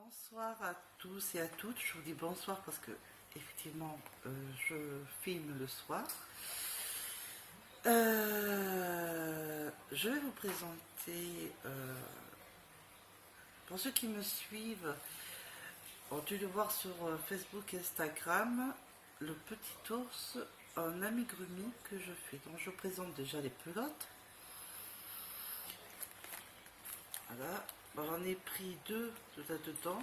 Bonsoir à tous et à toutes. Je vous dis bonsoir parce que effectivement je filme le soir. Je vais vous présenter, pour ceux qui me suivent, ont dû le voir sur Facebook et Instagram, le petit ours en amigurumi que je fais. Donc je présente déjà les pelotes. Voilà, j'en ai pris deux là-dedans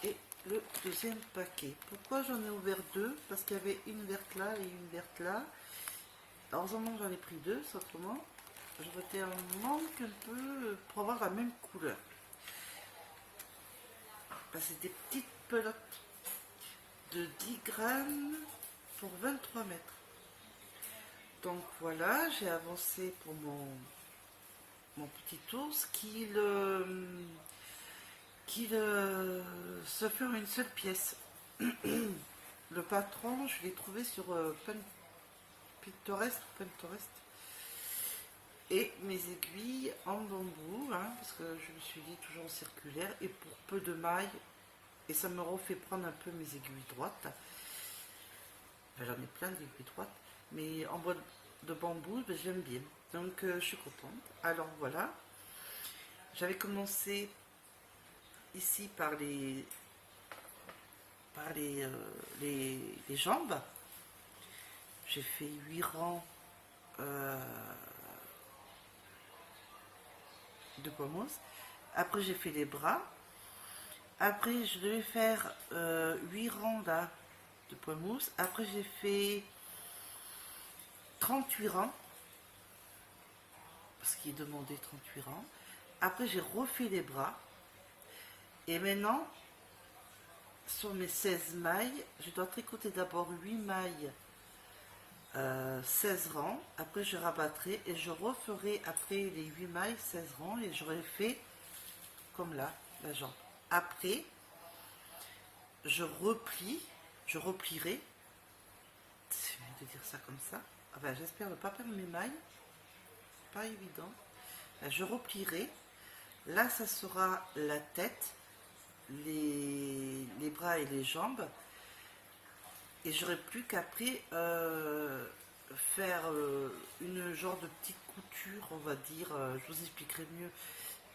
et le deuxième paquet. Pourquoi j'en ai ouvert deux? Parce qu'il y avait une verte là et une verte là. Heureusement j'en ai pris deux, simplement j'aurais été un manque un peu pour avoir la même couleur. C'est des petites pelotes de 10 grammes pour 23 mètres. Donc voilà, j'ai avancé pour mon petit ours se fait en une seule pièce. Le patron, je l'ai trouvé sur Pinterest, et mes aiguilles en bambou, parce que je me suis dit toujours circulaire et pour peu de mailles, et ça me refait prendre un peu mes aiguilles droites. J'en ai plein d'aiguilles droites, mais en bois de bambou, j'aime bien, donc je suis contente. Alors voilà, j'avais commencé ici par les jambes. J'ai fait 8 rangs de poids mousse. Après j'ai fait les bras. Après je devais faire 8 rangs là de poids mousse. Après j'ai fait 38 rangs. Parce qu'il demandait 38 rangs. Après j'ai refait les bras. Et maintenant, sur mes 16 mailles, je dois tricoter d'abord 8 mailles, 16 rangs. Après je rabattrai et je referai après les 8 mailles 16 rangs et j'aurai fait comme là la jambe. Après je replierai, c'est bien de dire ça comme ça, enfin, j'espère ne pas perdre mes mailles, pas évident. Je replierai, là ça sera la tête, les bras et les jambes, et j'aurai plus qu'après faire une genre de petite couture, on va dire, je vous expliquerai mieux,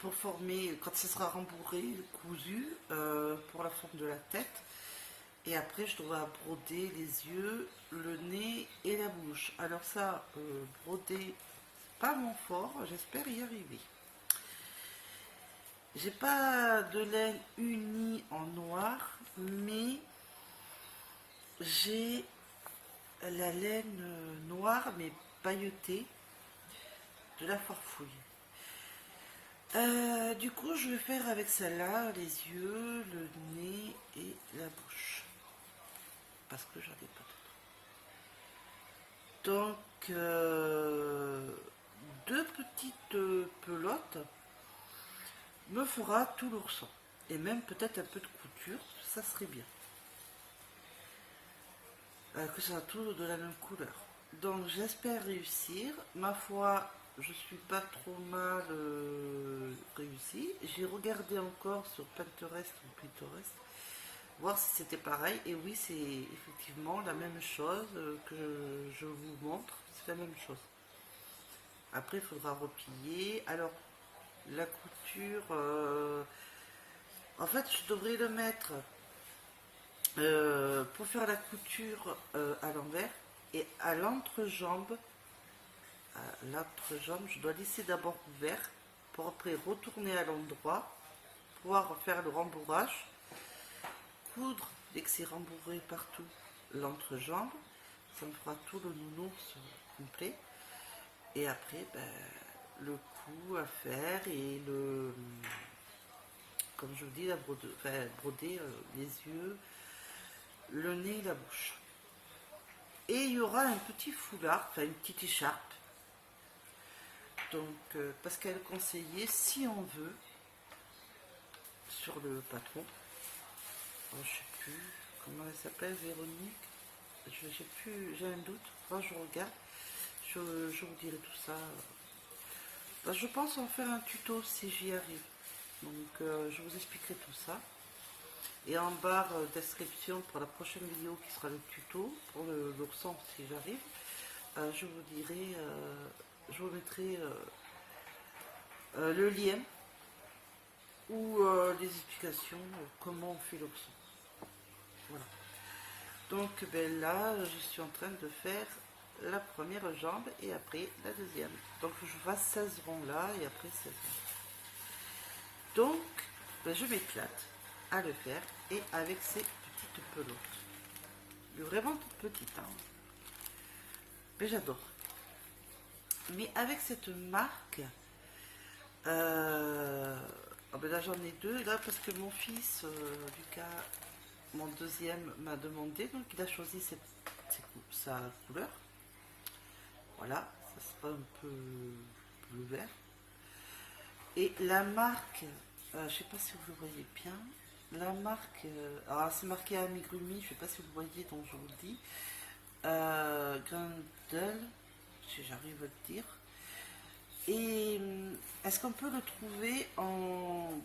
pour former, quand ce sera rembourré, cousu, pour la forme de la tête. Et après je dois broder les yeux, le nez et la bouche. Alors ça, broder, c'est pas mon fort, j'espère y arriver. J'ai pas de laine unie en noir, mais j'ai la laine noire mais pailletée de la Farfouille. Du coup je vais faire avec celle-là les yeux, le nez et la bouche. Parce que j'en ai pas d'autres. Donc deux petites pelotes me fera tout l'ourson. Et même peut-être un peu de couture, ça serait bien. Que ça soit tout de la même couleur. Donc j'espère réussir. Ma foi, je suis pas trop mal réussi. J'ai regardé encore sur Pinterest voir si c'était pareil. Et oui, c'est effectivement la même chose que je vous montre. C'est la même chose. Après, il faudra replier. Alors, la couture, en fait, je devrais le mettre pour faire la couture à l'envers, et à l'entrejambe, je dois laisser d'abord ouvert pour après retourner à l'endroit, pouvoir faire le rembourrage, coudre dès que c'est rembourré partout l'entrejambe, ça me fera tout le nounours complet. Et après, le cou à faire et le, comme je vous dis, la broder les yeux, le nez et la bouche. Et il y aura un petit foulard, enfin une petite écharpe. Donc, parce qu'elle conseillait, si on veut, sur le patron, je ne sais plus comment elle s'appelle, Véronique, j'ai un doute, je regarde, je vous dirai tout ça. Je pense en faire un tuto si j'y arrive. Donc je vous expliquerai tout ça. Et en barre description pour la prochaine vidéo qui sera le tuto pour l'ourson si j'arrive, je vous dirai, je vous mettrai le lien ou des explications comment on fait l'ourson. Voilà. Donc ben là, je suis en train de faire la première jambe et après la deuxième. Donc je fasse 16 ronds là et après 16 ronds. Donc ben, je m'éclate à le faire et avec ces petites pelotes. Vraiment toutes petites. Hein. Mais j'adore. Mais avec cette marque, oh ben là j'en ai deux là parce que mon fils Lucas, mon deuxième, m'a demandé, donc il a choisi sa couleur. Voilà, ça sera un peu bleu vert. Et la marque, je ne sais pas si vous le voyez bien, la marque, alors c'est marqué amigurumi, je ne sais pas si vous le voyez, donc je vous le dis, Grendel, si j'arrive à le dire. Et est-ce qu'on peut le trouver en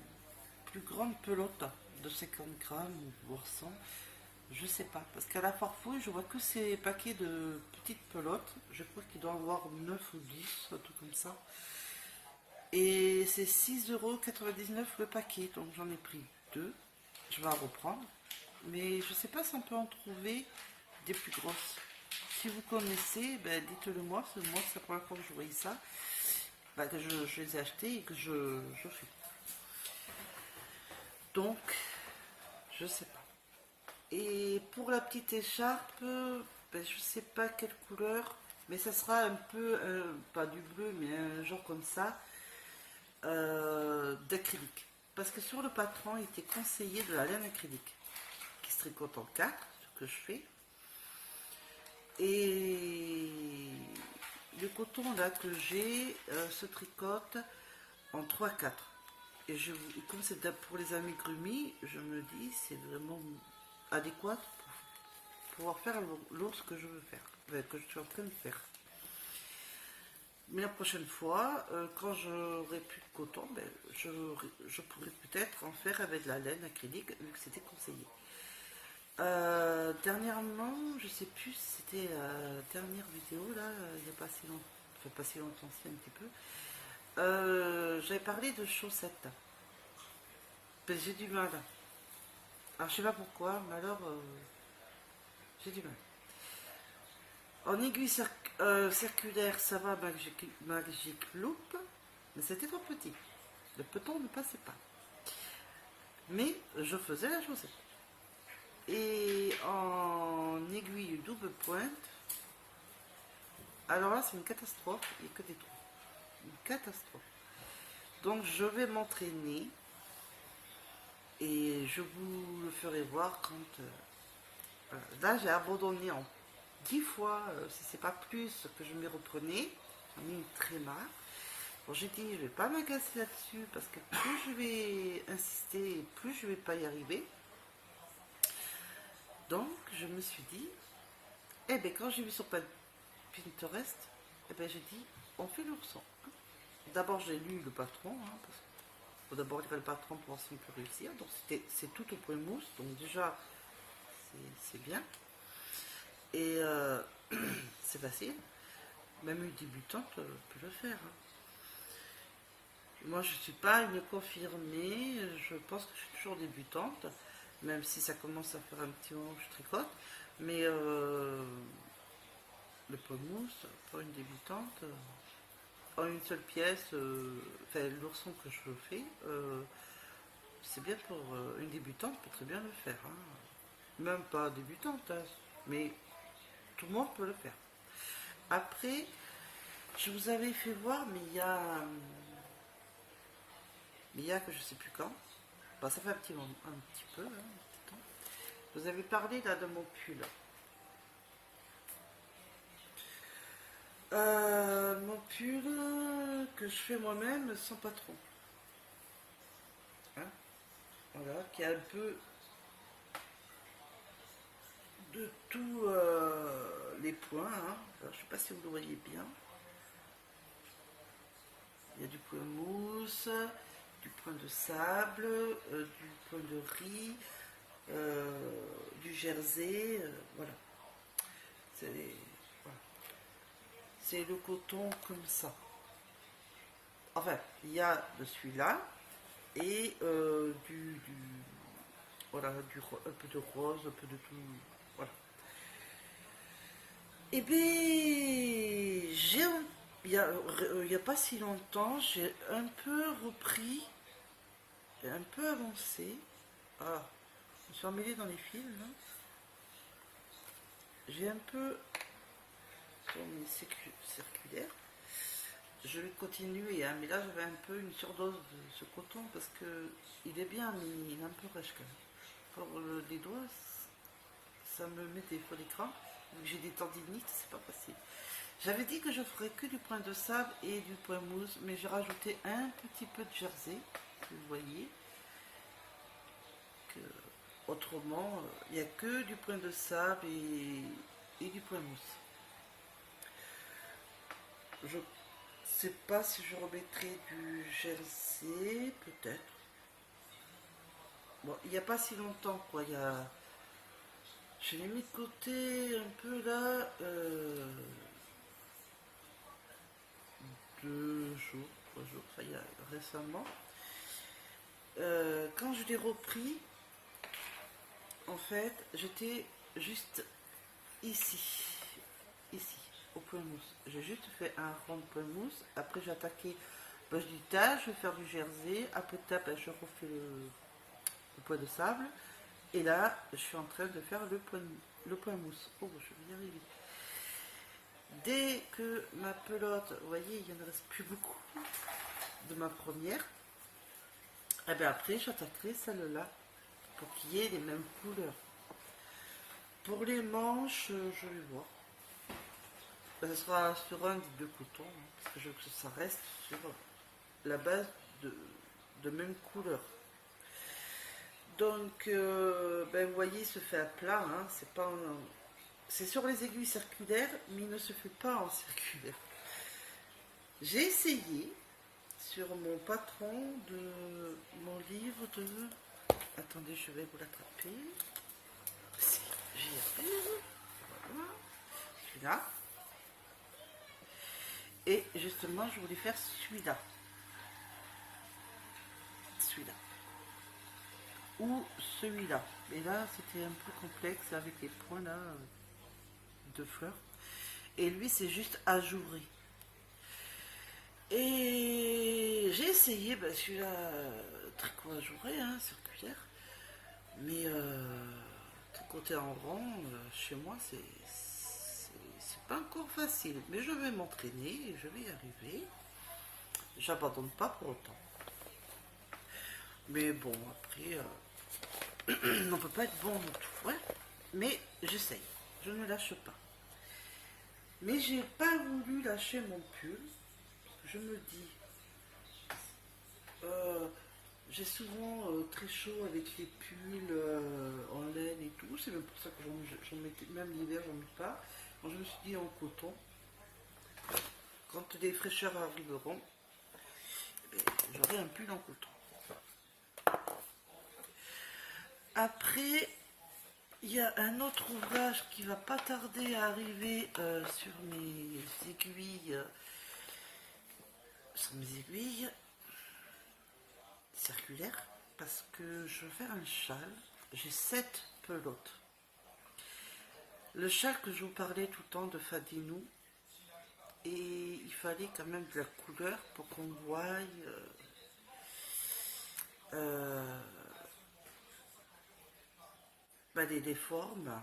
plus grande pelote de 50 grammes voire 100? Je sais pas, parce qu'à la farfouille, je vois que ces paquets de petites pelotes. Je crois qu'il doit y avoir 9 ou 10, un truc comme ça. Et c'est 6,99 € le paquet, donc j'en ai pris deux. Je vais en reprendre. Mais je sais pas si on peut en trouver des plus grosses. Si vous connaissez, ben dites-le moi, parce que moi c'est la première fois que je voyais ça. Ben, que je les ai achetés et que je fais. Donc, je sais pas. Et pour la petite écharpe, ben, je sais pas quelle couleur, mais ça sera un peu, pas du bleu, mais un genre comme ça, d'acrylique. Parce que sur le patron, il était conseillé de la laine acrylique, qui se tricote en 4, ce que je fais. Et le coton là que j'ai se tricote en 3-4. Et comme c'est pour les amigurumis, je me dis c'est vraiment adéquat pour pouvoir faire l'ours que je veux faire, que je suis en train de faire. Mais la prochaine fois, quand j'aurai plus de coton, ben, je pourrais peut-être en faire avec de la laine acrylique, vu que c'était conseillé. Dernièrement, je sais plus si c'était la dernière vidéo, là, il n'y a pas si longtemps, enfin pas si longtemps, si un petit peu. J'avais parlé de chaussettes. Ben, j'ai du mal. Alors je sais pas pourquoi, mais alors j'ai du mal. En aiguille circulaire, ça va, Magic Loop, mais c'était trop petit. Le peloton ne passait pas. Mais je faisais la chaussette. Et en aiguille double pointe, alors là c'est une catastrophe, il n'y a que des trous. Une catastrophe. Donc je vais m'entraîner et je vous le ferai voir quand... là j'ai abandonné en 10 fois, si c'est pas plus que je m'y reprenais, j'en ai eu très marre. Bon, j'ai dit, je vais pas m'agacer là-dessus parce que plus je vais insister, plus je vais pas y arriver. Donc, je me suis dit, eh ben, quand j'ai vu sur Pinterest, eh ben, j'ai dit, on fait l'ourson. D'abord, j'ai lu le patron, hein, parce qu'il faut d'abord lire le patron pour voir si on peut réussir. Donc, c'est tout au point mousse, donc déjà, c'est bien. Et c'est facile. Même une débutante peut le faire. Hein. Moi, je ne suis pas une confirmée. Je pense que je suis toujours débutante, même si ça commence à faire un petit moment que je tricote. Mais le point mousse, pour une débutante, en une seule pièce, enfin, l'ourson que je fais, c'est bien pour une débutante, peut très bien le faire. Hein. Même pas débutante, hein, mais tout le monde peut le faire. Après, je vous avais fait voir, mais il y a que je sais plus quand. Bah, ça fait un petit peu, hein, un petit temps. Vous avez parlé là de mon pull. Mon pull que je fais moi-même sans patron. Hein, voilà, qui a un peu de tous les points. Hein. Alors, je ne sais pas si vous le voyez bien. Il y a du point mousse, du point de sable, du point de riz, du jersey, voilà. C'est voilà. C'est le coton comme ça. Enfin, il y a de celui-là et voilà, un peu de rose, un peu de tout. Voilà. Et bien, il y a pas si longtemps, j'ai un peu repris, j'ai un peu avancé. Ah, je me suis emmêlée dans les fils, là. J'ai un peu tourné circulaire. Je vais continuer, hein, mais là j'avais un peu une surdose de ce coton parce que il est bien, mais il est un peu rêche quand même. Pour les doigts, ça me met des fois l'écran. Vu que j'ai des tendinites, c'est pas facile. J'avais dit que je ferais que du point de sable et du point mousse, mais j'ai rajouté un petit peu de jersey, vous voyez. Que, autrement, il n'y a que du point de sable et du point mousse. Je sais pas si je remettrai du jersey, peut-être. Bon, il n'y a pas si longtemps, quoi. Je l'ai mis de côté un peu là. 2 jours, 3 jours, ça y est, récemment. Quand je l'ai repris, en fait, j'étais juste ici, au point mousse. J'ai juste fait un rond de point mousse. Après, j'ai attaqué. Ben, je dis, je vais faire du jersey. Après, ben, je refais le point de sable. Et là, je suis en train de faire le point mousse. Oh, je vais y arriver. Dès que ma pelote, vous voyez, il ne reste plus beaucoup de ma première, et bien après, j'attaquerai celle-là pour qu'il y ait les mêmes couleurs. Pour les manches, je vais voir. Ce sera sur un des deux cotons, hein, parce que je veux que ça reste sur la base de même couleur. Donc, ben, vous voyez, il se fait à plat, hein, c'est pas c'est sur les aiguilles circulaires, mais il ne se fait pas en circulaire. J'ai essayé sur mon patron de mon livre de... Attendez, je vais vous l'attraper. J'y arrive. Voilà. Celui-là. Et justement, je voulais faire celui-là. Celui-là. Ou celui-là. Et là, c'était un peu complexe avec les points là de fleurs. Et lui, c'est juste ajouré. Et j'ai essayé, ben, celui-là, tricot ajouré, hein, circulaire. Mais tout côté en rond, chez moi, c'est pas encore facile. Mais je vais m'entraîner, je vais y arriver. J'abandonne pas pour autant. Mais bon, après, on peut pas être bon dans tout. Ouais. Mais j'essaye, je ne lâche pas. Mais j'ai pas voulu lâcher mon pull. Je me dis, j'ai souvent très chaud avec les pulls en laine et tout. C'est même pour ça que j'en mettais, même l'hiver, j'en mets pas. Donc je me suis dit en coton. Quand les fraîcheurs arriveront, j'aurai un pull en coton. Après, il y a un autre ouvrage qui va pas tarder à arriver sur mes aiguilles. Circulaires, parce que je vais faire un châle. J'ai 7 pelotes. Le châle que je vous parlais tout le temps de Fadinou, et il fallait quand même de la couleur pour qu'on voie les formes.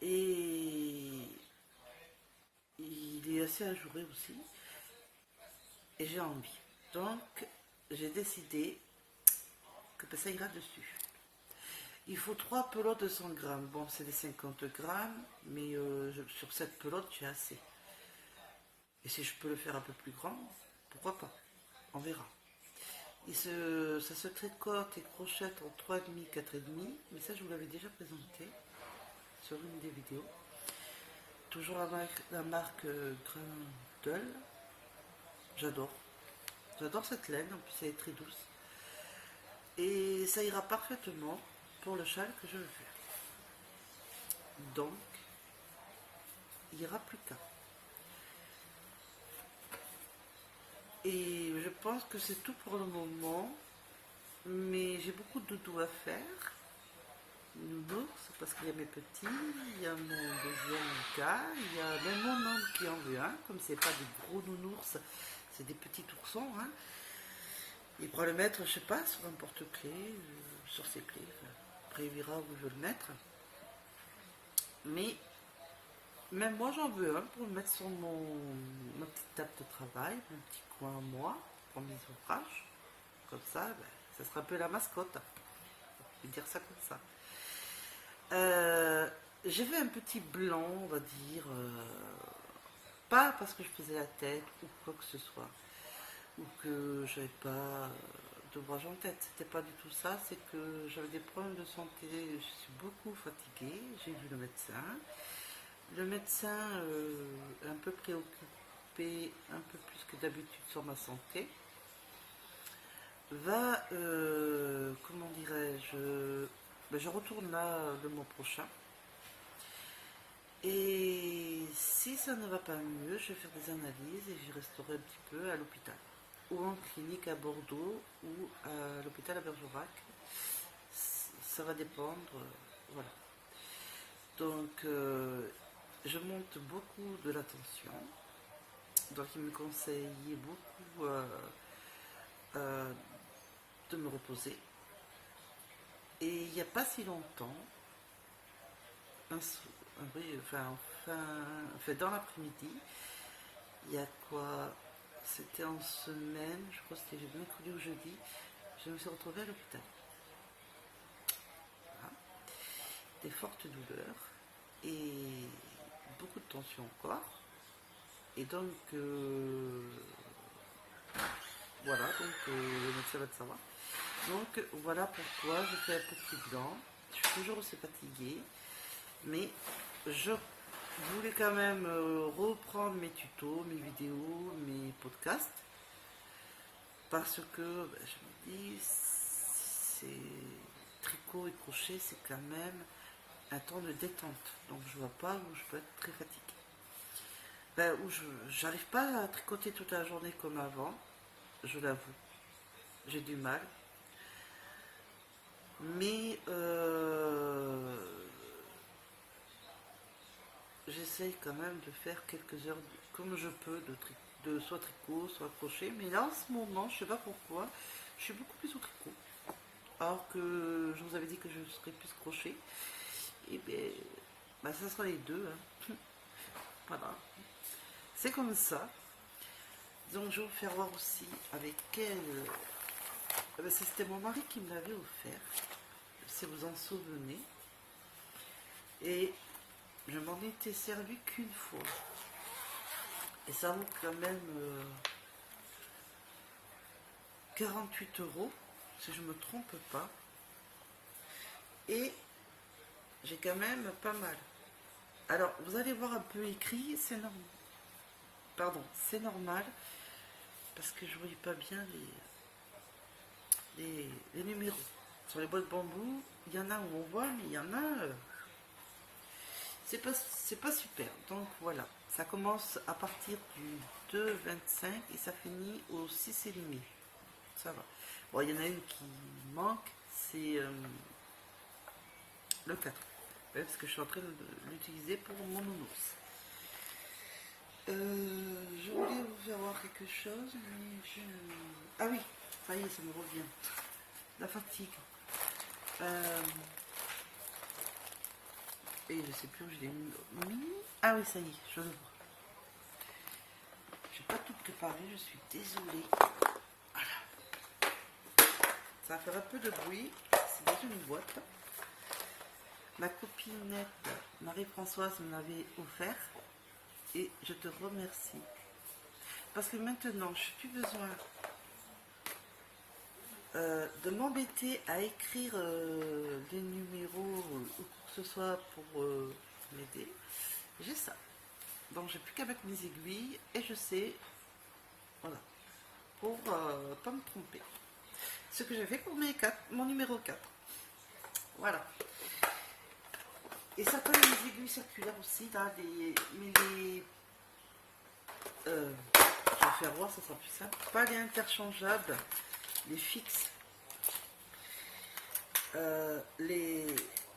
Et il est assez ajouré aussi. Et j'ai envie. Donc, j'ai décidé que ça ira dessus. Il faut 3 pelotes de 100 grammes. Bon, c'est des 50 grammes, mais sur cette pelote, j'ai assez. Et si je peux le faire un peu plus grand, pourquoi pas? On verra. Ça se tricote et crochette en 3,5, 4,5, mais ça, je vous l'avais déjà présenté sur une des vidéos. Toujours la marque Grindel. J'adore. J'adore cette laine, en plus elle est très douce. Et ça ira parfaitement. pour le châle que je veux faire. Donc, il n'y aura plus qu'un. Et je pense que c'est tout pour le moment. Mais j'ai beaucoup de doudous à faire. Nounours, parce qu'il y a mes petits, il y a mon deuxième cas, il y a même mon homme qui en veut un. Comme c'est pas des gros nounours, c'est des petits oursons. Hein. Il pourra le mettre, je sais pas, sur un porte-clés, sur ses clés. Après, il verra où je veux le mettre. Mais même moi, j'en veux un pour le mettre sur ma petite table de travail, mon petit coin à moi, pour mes ouvrages. Comme ça, ben, ça sera un peu la mascotte. Je vais dire ça comme ça. J'ai fait un petit blanc, on va dire. Pas parce que je faisais la tête ou quoi que ce soit. Ou que j'avais pas d'ouvrage en tête. C'était pas du tout ça. C'est que j'avais des problèmes de santé. Je suis beaucoup fatiguée. J'ai vu le médecin. Le médecin est un peu préoccupé, un peu plus que d'habitude sur ma santé. Va, comment dirais-je, ben je retourne là le mois prochain. Et si ça ne va pas mieux, je vais faire des analyses et j'y resterai un petit peu à l'hôpital. Ou en clinique à Bordeaux ou à l'hôpital à Bergerac. Ça va dépendre, voilà. Donc, je monte beaucoup de la tension. Donc, il me conseille beaucoup de me reposer. Et il n'y a pas si longtemps, dans l'après-midi, il y a quoi? C'était en semaine, je crois que c'était mercredi ou jeudi, je me suis retrouvée à l'hôpital. Voilà. Des fortes douleurs et beaucoup de tension encore. Et donc, voilà, donc le médecin va le savoir. Donc voilà pourquoi je fais un petit blanc. Je suis toujours aussi fatiguée, mais je voulais quand même reprendre mes tutos, mes vidéos, mes podcasts, parce que je me dis, c'est tricot et crochet, c'est quand même un temps de détente. Donc je vois pas où je peux être très fatiguée. Où j'arrive pas à tricoter toute la journée comme avant, je l'avoue. J'ai du mal. Mais j'essaye quand même de faire quelques heures comme je peux de soit tricot, soit crochet. Mais là en ce moment, je sais pas pourquoi, je suis beaucoup plus au tricot. Alors que je vous avais dit que je serais plus crochet. Et bien, ça sera les deux. Hein. Voilà. C'est comme ça. Donc je vais vous faire voir aussi avec quel... C'était mon mari qui me l'avait offert. Si vous en souvenez. Et je m'en étais servi qu'une fois. Et ça vaut quand même 48 €, si je ne me trompe pas. Et j'ai quand même pas mal. Alors, vous allez voir un peu écrit, c'est normal. Pardon, c'est normal. Parce que je ne voyais pas bien les numéros. Sur les boîtes bambou, il y en a où on voit, mais il y en a... c'est pas super. Donc voilà, ça commence à partir du 2,25 et ça finit au 6,5. Ça va. Bon, il y en a une qui manque, c'est le 4. Ouais, parce que je suis en train de l'utiliser pour mon nounours. Je voulais vous faire voir quelque chose, mais je... Ah oui, ça y est, ça me revient. La fatigue. Et je sais plus où je l'ai mis. Ah oui, ça y est, je le vois. J'ai pas tout préparé, je suis désolée. Voilà. Ça va faire un peu de bruit. C'est dans une boîte. Ma copinette Marie-Françoise me l'avait offert. Et je te remercie. Parce que maintenant, je n'ai plus besoin de m'embêter à écrire les numéros ou quoi que ce soit pour m'aider. J'ai ça. Donc j'ai plus qu'à mettre mes aiguilles et je sais, voilà, pour pas me tromper. Ce que j'ai fait pour mon numéro 4. Voilà. Et ça colle les aiguilles circulaires aussi, là, je vais faire voir, ça sera plus simple. Pas les interchangeables, les fixes. Les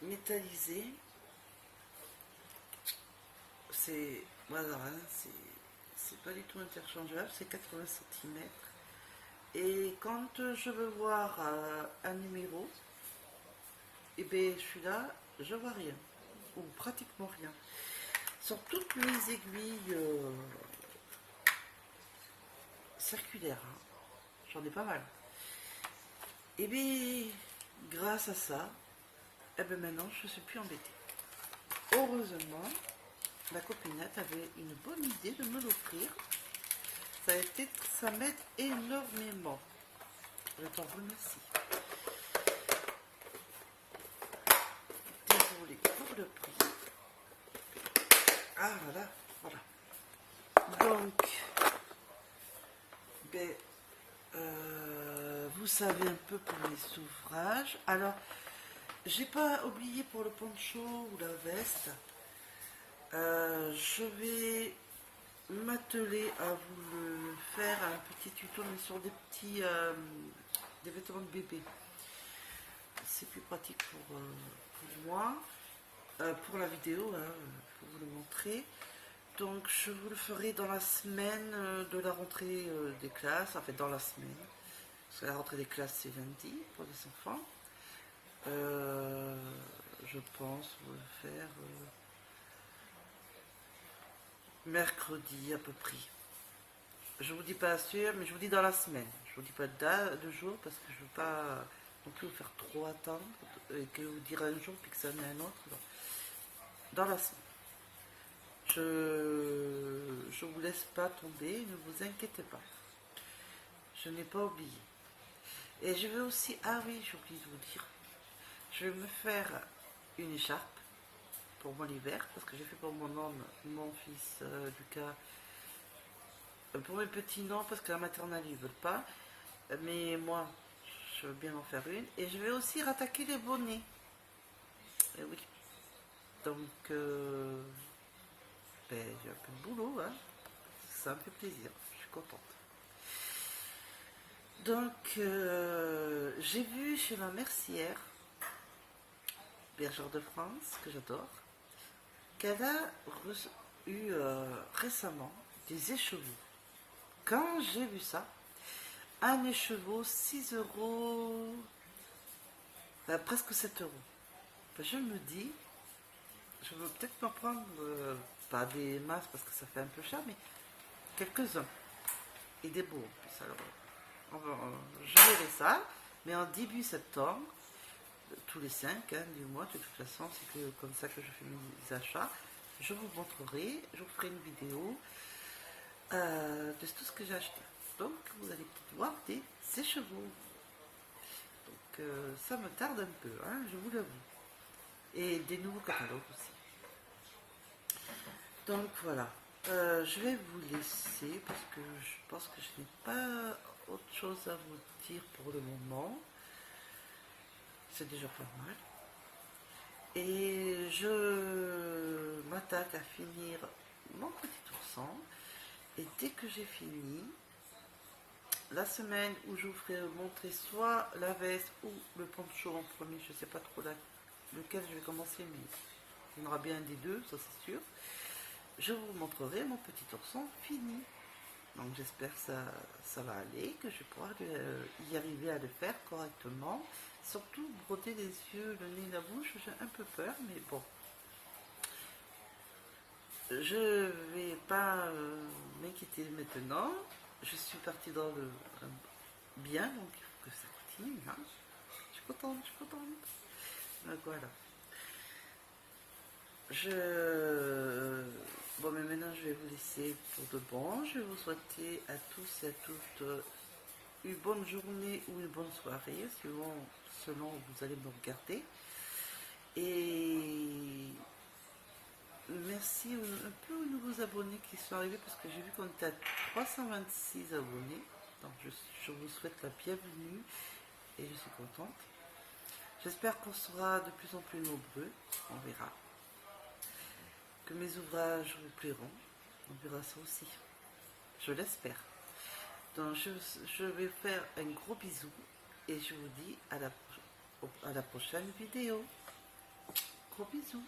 métallisés, c'est voilà, hein, c'est pas du tout interchangeable, c'est 80 cm. Et quand je veux voir un numéro, et bien celui-là, je vois rien, ou pratiquement rien. Sur toutes mes aiguilles circulaires, hein, j'en ai pas mal. Et bien grâce à ça, et bien maintenant je ne suis plus embêtée. Heureusement, ma copinette avait une bonne idée de me l'offrir. Ça m'aide énormément. Je t'en remercie. Désolée pour le prix. Ah voilà. Donc, ben, vous savez un peu pour les ouvrages. Alors, j'ai pas oublié pour le poncho ou la veste. Je vais m'atteler à vous le faire un petit tuto mais sur des vêtements de bébé. C'est plus pratique pour moi, pour la vidéo, hein, pour vous le montrer. Donc je vous le ferai dans la semaine de la rentrée des classes, en fait dans la semaine, parce que la rentrée des classes c'est lundi pour les enfants. Je pense vous le faire mercredi à peu près. Je vous dis pas sûr, mais je vous dis dans la semaine. Je vous dis pas de jour parce que je veux pas non plus vous faire trop attendre et que vous dire un jour puis que ça en est un autre. Donc, dans la semaine. Je vous laisse pas tomber, ne vous inquiétez pas. Je n'ai pas oublié. Et je vais aussi, ah oui, j'ai oublié de vous dire, je vais me faire une écharpe pour mon hiver parce que j'ai fait pour mon homme, mon fils Lucas. Pour mes petits non parce que la maternelle ils veulent pas, mais moi je veux bien en faire une. Et je vais aussi rattaquer les bonnets. Et oui, donc j'ai un peu de boulot, hein. Ça me fait plaisir, je suis contente. Donc j'ai vu chez ma mercière, bergère de France, que j'adore, qu'elle a eu récemment des écheveaux. Quand j'ai vu ça, un écheveau, 6 euros, presque 7 euros. Je me dis, je veux peut-être m'en prendre, pas des masses parce que ça fait un peu cher, mais quelques-uns. Et des beaux en plus. Alors, je verrai ça, mais en début septembre, tous les 5 du mois, de toute façon, c'est que comme ça que je fais mes achats, je vous montrerai, je vous ferai une vidéo de tout ce que j'ai acheté. Donc vous allez peut-être voir des écheveaux. Donc ça me tarde un peu, hein, je vous l'avoue. Et des nouveaux catalogues aussi. Donc voilà. Je vais vous laisser parce que je pense que je n'ai pas autre chose à vous dire pour le moment. C'est déjà pas mal. Et je m'attaque à finir mon petit ourson. Et dès que j'ai fini, la semaine où je vous ferai montrer soit la veste ou le poncho en premier, je ne sais pas trop lequel je vais commencer, mais il y en aura bien un des deux, ça c'est sûr. Je vous montrerai mon petit ourson fini. Donc j'espère que ça va aller, que je vais pouvoir y arriver à le faire correctement. Surtout broder les yeux, le nez, la bouche, j'ai un peu peur, mais bon. Je vais pas m'inquiéter maintenant. Je suis partie dans le bien, donc il faut que ça continue. Hein. Je suis contente, je suis contente. Donc voilà. Bon, mais maintenant je vais vous laisser pour de bon. Je vais vous souhaiter à tous et à toutes une bonne journée ou une bonne soirée, selon où vous allez me regarder. Et merci un peu aux nouveaux abonnés qui sont arrivés parce que j'ai vu qu'on était à 326 abonnés. Donc je vous souhaite la bienvenue et je suis contente. J'espère qu'on sera de plus en plus nombreux, on verra. Que mes ouvrages vous plairont, on verra ça aussi. Je l'espère. Donc je vais faire un gros bisou et je vous dis à la prochaine vidéo. Gros bisous.